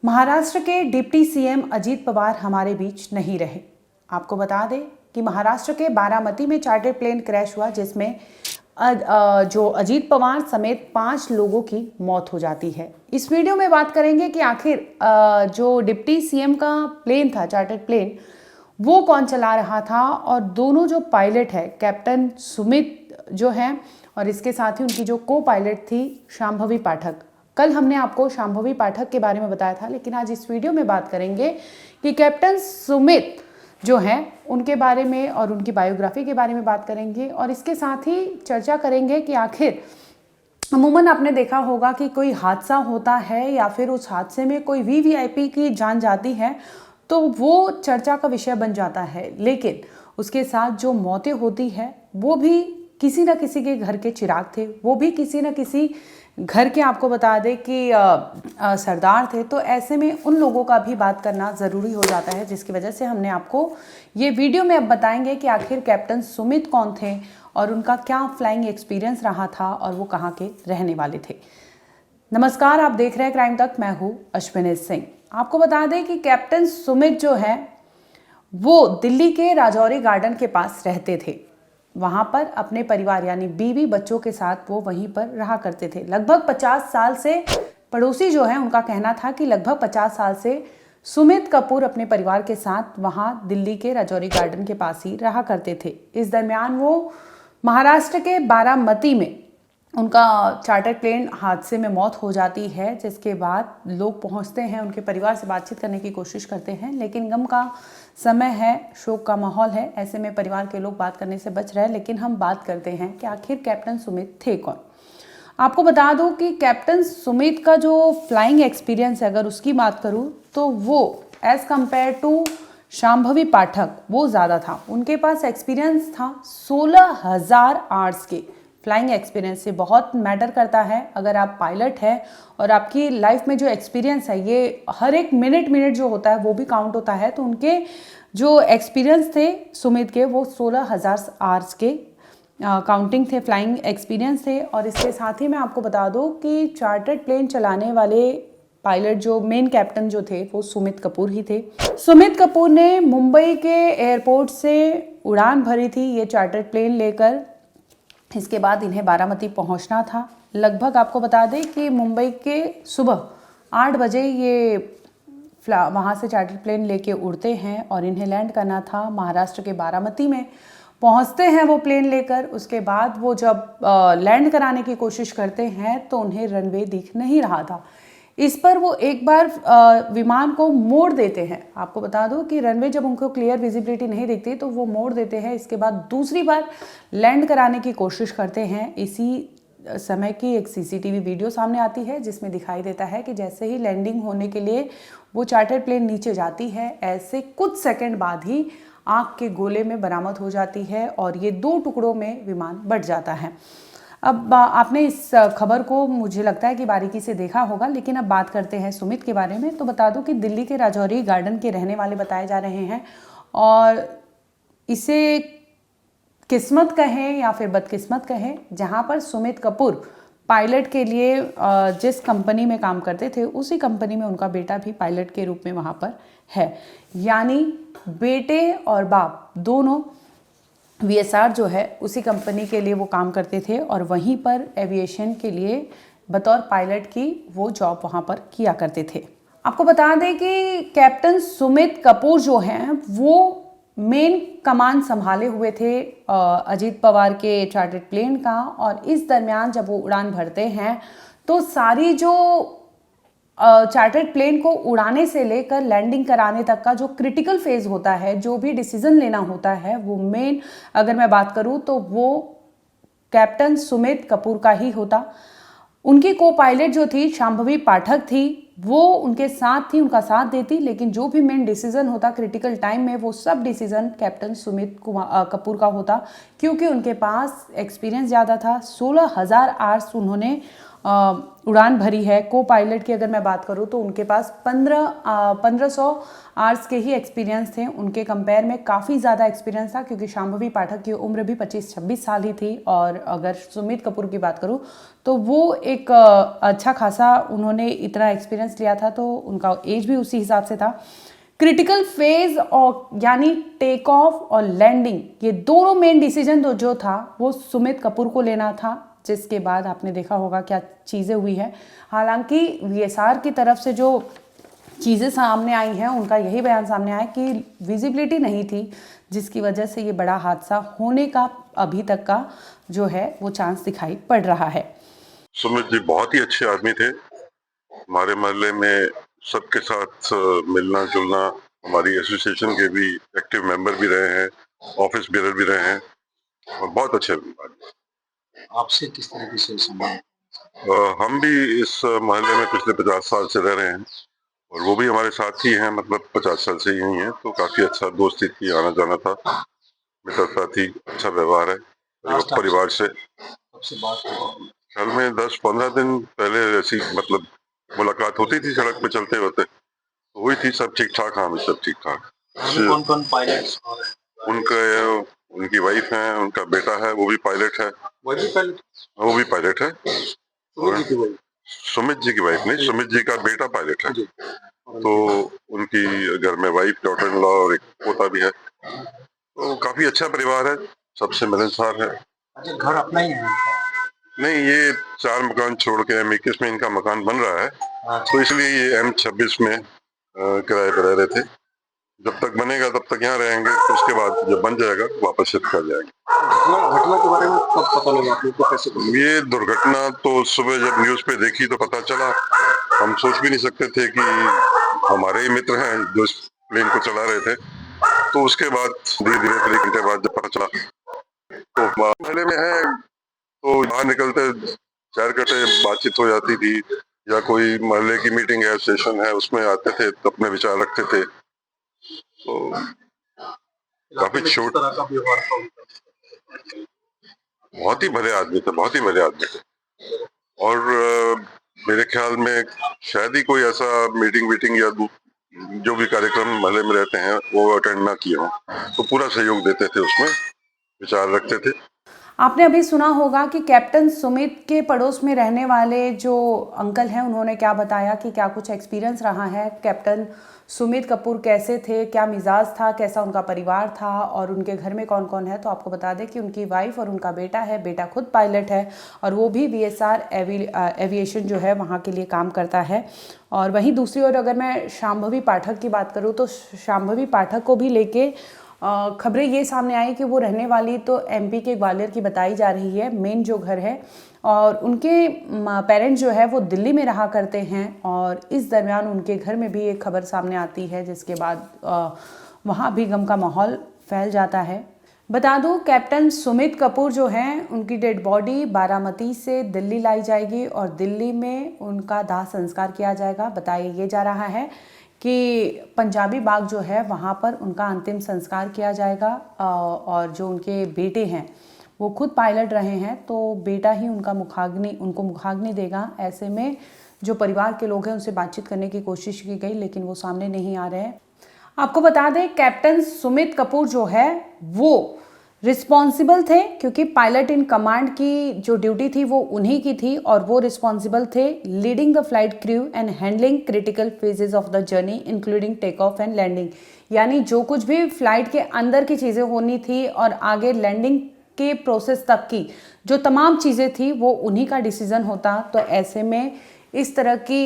महाराष्ट्र के deputy CM Ajit Pawar हमारे बीच नहीं रहे। आपको बता दें कि महाराष्ट्र के बारामती में चार्टर प्लेन क्रैश हुआ जिसमें जो अजीत पवार समेत 5 लोगों की मौत हो जाती है। इस वीडियो में बात करेंगे कि आखिर जो डिप्टी सीएम का प्लेन था, चार्टर प्लेन, वो कौन चला रहा था और दोनों जो पायलट है, कैप्टन सुमित जो है और इसके साथ ही उनकी जो को पायलट थी शांभवी पाठक। कल हमने आपको शांभवी पाठक के बारे में बताया था, लेकिन आज इस वीडियो में बात करेंगे कि कैप्टन सुमित जो हैं उनके बारे में और उनकी बायोग्राफी के बारे में बात करेंगे और इसके साथ ही चर्चा करेंगे कि आखिर अमूमन आपने देखा होगा कि कोई हादसा होता है या फिर उस हादसे में कोई वीवीआईपी की जान जाती है तो वो चर्चा का विषय बन जाता है, लेकिन उसके साथ जो मौतें होती है वो भी किसी न किसी के घर के चिराग थे, वो भी किसी न किसी घर के, आपको बता दें कि सरदार थे। तो ऐसे में उन लोगों का भी बात करना ज़रूरी हो जाता है, जिसकी वजह से हमने आपको ये वीडियो में अब बताएंगे कि आखिर कैप्टन सुमित कौन थे और उनका क्या फ्लाइंग एक्सपीरियंस रहा था और वो कहाँ के रहने वाले थे। नमस्कार, आप देख रहे हैं क्राइम तक, मैं हूँ अश्विनी सिंह। आपको बता दें कि कैप्टन सुमित जो है वो दिल्ली के राजौरी गार्डन के पास रहते थे। वहाँ पर अपने परिवार यानी बीवी बच्चों के साथ वो वहीं पर रहा करते थे। लगभग 50 साल से, पड़ोसी जो है उनका कहना था कि लगभग 50 साल से सुमित कपूर अपने परिवार के साथ वहाँ दिल्ली के राजौरी गार्डन के पास ही रहा करते थे। इस दरमियान वो महाराष्ट्र के बारामती में उनका चार्टर प्लेन हादसे में मौत हो जाती है, जिसके बाद लोग पहुंचते हैं, उनके परिवार से बातचीत करने की कोशिश करते हैं, लेकिन गम का समय है, शोक का माहौल है, ऐसे में परिवार के लोग बात करने से बच रहे हैं। लेकिन हम बात करते हैं कि आखिर कैप्टन सुमित थे कौन। आपको बता दूं कि कैप्टन सुमित का जो फ्लाइंग एक्सपीरियंस है, अगर उसकी बात करूँ तो वो एज़ कम्पेयर टू शांभवी पाठक वो ज़्यादा था। उनके पास एक्सपीरियंस था 16,000 आवर्स के। फ्लाइंग एक्सपीरियंस से बहुत मैटर करता है। अगर आप पायलट हैं और आपकी लाइफ में जो एक्सपीरियंस है, ये हर एक मिनट जो होता है वो भी काउंट होता है। तो उनके जो एक्सपीरियंस थे सुमित के, वो 16,000 आवर्स के काउंटिंग थे, फ्लाइंग एक्सपीरियंस थे। और इसके साथ ही मैं आपको बता दूं कि चार्टर्ड प्लेन चलाने वाले पायलट जो मेन कैप्टन जो थे वो सुमित कपूर ही थे। सुमित कपूर ने मुंबई के एयरपोर्ट से उड़ान भरी थी ये चार्टर्ड प्लेन लेकर। इसके बाद इन्हें बारामती पहुंचना था। लगभग आपको बता दें कि मुंबई के सुबह 8 बजे ये वहाँ से चार्टर प्लेन लेके उड़ते हैं और इन्हें लैंड करना था महाराष्ट्र के बारामती में। पहुँचते हैं वो प्लेन लेकर। उसके बाद वो जब लैंड कराने की कोशिश करते हैं तो उन्हें रनवे दिख नहीं रहा था। इस पर वो एक बार विमान को मोड़ देते हैं। आपको बता दो कि रनवे जब उनको क्लियर विजिबिलिटी नहीं दिखती तो वो मोड़ देते हैं। इसके बाद दूसरी बार लैंड कराने की कोशिश करते हैं। इसी समय की एक सीसीटीवी वीडियो सामने आती है जिसमें दिखाई देता है कि जैसे ही लैंडिंग होने के लिए वो चार्टर प्लेन नीचे जाती है, ऐसे कुछ सेकंड बाद ही आग के गोले में बरामद हो जाती है और ये 2 टुकड़ों में विमान बट जाता है। अब आपने इस खबर को मुझे लगता है कि बारीकी से देखा होगा, लेकिन अब बात करते हैं सुमित के बारे में। तो बता दूं कि दिल्ली के राजौरी गार्डन के रहने वाले बताए जा रहे हैं और इसे किस्मत कहें या फिर बदकिस्मत कहें, जहां पर सुमित कपूर पायलट के लिए जिस कंपनी में काम करते थे उसी कंपनी में उनका बेटा भी पायलट के रूप में वहां पर है। यानी बेटे और बाप दोनों वीएसआर जो है उसी कंपनी के लिए वो काम करते थे और वहीं पर एविएशन के लिए बतौर पायलट की वो जॉब वहाँ पर किया करते थे। आपको बता दें कि कैप्टन सुमित कपूर जो हैं वो मेन कमान संभाले हुए थे अजीत पवार के चार्टर्ड प्लेन का। और इस दरमियान जब वो उड़ान भरते हैं तो सारी जो चार्टर्ड प्लेन को उड़ाने से लेकर लैंडिंग कराने तक का जो क्रिटिकल फेज होता है, जो भी डिसीजन लेना होता है, वो मेन अगर मैं बात करूं तो वो कैप्टन सुमित कपूर का ही होता। उनकी को पायलट जो थी शांभवी पाठक थी, वो उनके साथ थी, उनका साथ देती, लेकिन जो भी मेन डिसीजन होता क्रिटिकल टाइम में वो सब डिसीजन कैप्टन सुमित कपूर का होता, क्योंकि उनके पास एक्सपीरियंस ज़्यादा था। 16,000 आवर्स उन्होंने उड़ान भरी है। को पायलट की अगर मैं बात करूँ तो उनके पास 1500 आवर्स के ही एक्सपीरियंस थे। उनके कंपेयर में काफ़ी ज़्यादा एक्सपीरियंस था, क्योंकि शांभवी पाठक की उम्र भी 25-26 साल ही थी। और अगर सुमित कपूर की बात करूँ तो वो एक अच्छा खासा उन्होंने इतना एक्सपीरियंस लिया था, तो उनका एज भी उसी हिसाब से था। क्रिटिकल फेज और यानी टेक ऑफ और लैंडिंग, ये दोनों मेन डिसीजन जो था वो सुमित कपूर को लेना था, जिसके बाद आपने देखा होगा क्या चीज़ें हुई है। हालांकि वीएसआर की तरफ से जो चीज़ें सामने आई हैं उनका यही बयान सामने आया कि विजिबिलिटी नहीं थी, जिसकी वजह से ये बड़ा हादसा होने का अभी तक का जो है वो चांस दिखाई पड़ रहा है। सुमित जी बहुत ही अच्छे आदमी थे। हमारे मोहल्ले में सबके साथ मिलना जुलना, हमारी एसोसिएशन के भी एक्टिव मेंबर भी रहे हैं, ऑफिस बेरर भी रहे हैं, और बहुत अच्छे आदमी। आपसे किस तरह से संबंध? हम भी इस मोहल्ले में पिछले 50 साल से रह रहे हैं, और वो भी हमारे साथ ही हैं, मतलब 50 साल से यही हैं, तो काफी अच्छा दोस्ती थी, आना जाना था, मित्रता थी, अच्छा व्यवहार है परिवार से। साल में 10-15 दिन पहले ऐसी मतलब मुलाकात होती थी सड़क पे चलते होते, तो हुई थी। सब ठीक ठाक, हाँ सब ठीक ठाक। कौन कौन पायलट? उनकी वाइफ है, उनका बेटा है, वो भी पायलट है। वो भी पायलट है। सुमित जी की वाइफ नहीं, सुमित जी का बेटा पायलट है। तो उनकी घर में वाइफ, डॉटर इन लॉ और एक पोता भी है। तो काफी अच्छा परिवार है, सबसे मिलनसार है। अच्छा, घर अपना ही है? नहीं, ये 4 मकान छोड़ के M21 में इनका मकान बन रहा है। तो इसलिए ये M26 में किराए पर रह रहे थे। जब तक बनेगा तब तक यहाँ रहेंगे, तो उसके बाद जब बन जाएगा वापस शिफ्ट कर जाएंगे। घटना के बारे में कब पता लगा आपको, कैसे पता? ये दुर्घटना तो सुबह जब न्यूज पे देखी तो पता चला। हम सोच भी नहीं सकते थे कि हमारे ही मित्र हैं जो इस प्लेन को चला रहे थे। तो उसके बाद धीरे धीरे फिर 1 घंटे बाद जब पता चला तो पहले में है, तो बाहर निकलते 4 घंटे बातचीत हो जाती थी, या कोई मोहल्ले की मीटिंग है, सेशन है, उसमें आते थे तो अपने विचार रखते थे। तो काफी छोट तरह का व्यवहार था उनका? बहुत ही भले आदमी थे, बहुत ही भले आदमी थे। और मेरे ख्याल में शायद ही कोई ऐसा मीटिंग या जो भी कार्यक्रम मोहल्ले में रहते हैं वो अटेंड ना किए हों, तो पूरा सहयोग देते थे, उसमें विचार रखते थे। आपने अभी सुना होगा कि कैप्टन सुमित के पड़ोस में रहने वाले जो अंकल हैं उन्होंने क्या बताया कि क्या कुछ एक्सपीरियंस रहा है, कैप्टन सुमित कपूर कैसे थे, क्या मिजाज था, कैसा उनका परिवार था और उनके घर में कौन कौन है। तो आपको बता दें कि उनकी वाइफ और उनका बेटा है, बेटा खुद पायलट है और वो भी वीएसआर एविएशन जो है वहाँ के लिए काम करता है। और वहीं दूसरी ओर अगर मैं शांभवी पाठक की बात करूँ तो शांभवी पाठक को भी लेके खबरें ये सामने आई कि वो रहने वाली तो MP के ग्वालियर की बताई जा रही है, मेन जो घर है, और उनके पेरेंट्स जो है वो दिल्ली में रहा करते हैं। और इस दरमियान उनके घर में भी एक खबर सामने आती है, जिसके बाद वहाँ भी गम का माहौल फैल जाता है। बता दूं, कैप्टन सुमित कपूर जो हैं उनकी डेड बॉडी बारामती से दिल्ली लाई जाएगी और दिल्ली में उनका दाह संस्कार किया जाएगा। बताया ये जा रहा है कि पंजाबी बाग जो है वहाँ पर उनका अंतिम संस्कार किया जाएगा। और जो उनके बेटे हैं वो खुद पायलट रहे हैं, तो बेटा ही उनको मुखाग्नि देगा। ऐसे में जो परिवार के लोग हैं उनसे बातचीत करने की कोशिश की गई, लेकिन वो सामने नहीं आ रहे हैं। आपको बता दें, कैप्टन सुमित कपूर जो है वो रिस्पॉन्सिबल थे, क्योंकि पायलट इन कमांड की जो ड्यूटी थी वो उन्हीं की थी और वो रिस्पॉन्सिबल थे leading the flight crew and handling critical phases of the journey including take off and landing. यानी जो कुछ भी फ्लाइट के अंदर की चीज़ें होनी थी और आगे लैंडिंग के प्रोसेस तक की जो तमाम चीज़ें थी वो उन्हीं का डिसीजन होता। तो ऐसे में इस तरह की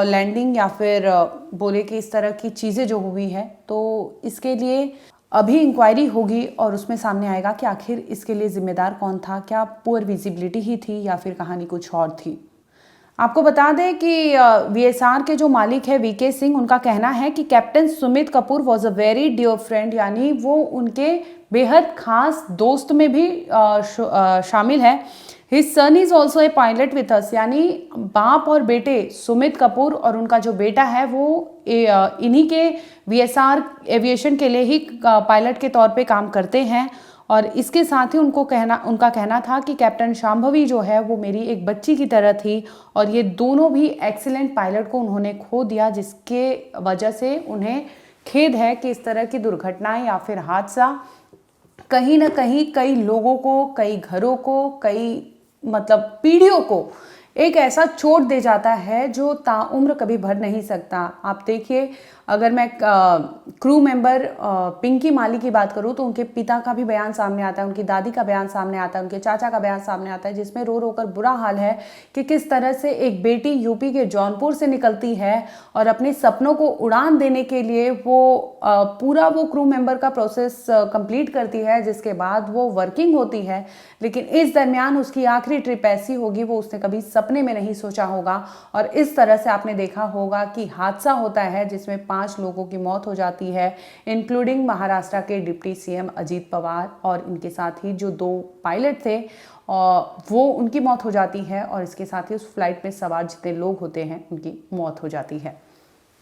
लैंडिंग या फिर बोले कि इस तरह की चीज़ें जो हुई है, तो इसके लिए अभी इंक्वायरी होगी और उसमें सामने आएगा कि आखिर इसके लिए जिम्मेदार कौन था, क्या पुअर विजिबिलिटी ही थी या फिर कहानी कुछ और थी। आपको बता दें कि वीएसआर के जो मालिक है VK सिंह, उनका कहना है कि captain Sumit Kapoor was a very dear friend, यानी वो उनके बेहद खास दोस्त में भी शामिल है। His son is also a pilot with us, यानी बाप और बेटे सुमित कपूर और उनका जो बेटा है वो इन्हीं के वीएसआर एविएशन के लिए ही पायलट के तौर पे काम करते हैं। और इसके साथ ही उनका कहना था कि कैप्टन शांभवी जो है वो मेरी एक बच्ची की तरह थी और ये दोनों भी एक्सीलेंट पायलट को उन्होंने खो दिया, जिसके वजह से उन्हें खेद है कि इस तरह की दुर्घटनाएं या फिर हादसा कहीं ना कहीं कई लोगों को, कई घरों को, कई मतलब पीढ़ियों को एक ऐसा चोट दे जाता है जो ताउम्र कभी भर नहीं सकता। आप देखिए, अगर मैं क्रू मेंबर पिंकी माली की बात करूं तो उनके पिता का भी बयान सामने आता है, उनकी दादी का बयान सामने आता है, उनके चाचा का बयान सामने आता है, जिसमें रो रो कर बुरा हाल है कि किस तरह से एक बेटी यूपी के जौनपुर से निकलती है और अपने सपनों को उड़ान देने के लिए वो पूरा वो क्रू मेंबर का प्रोसेस कंप्लीट करती है, जिसके बाद वो वर्किंग होती है, लेकिन इस दरमियान उसकी आखिरी ट्रिप ऐसी होगी वो उसने कभी सपने में नहीं सोचा होगा। और इस तरह से आपने देखा होगा कि हादसा होता है जिसमें 5 लोगों की मौत हो जाती है, इंक्लूडिंग महाराष्ट्र के डिप्टी सीएम अजीत पवार, और इनके साथ ही जो 2 पायलट थे वो उनकी मौत हो जाती है, और इसके साथ ही उस फ्लाइट में सवार जितने लोग होते हैं उनकी मौत हो जाती है।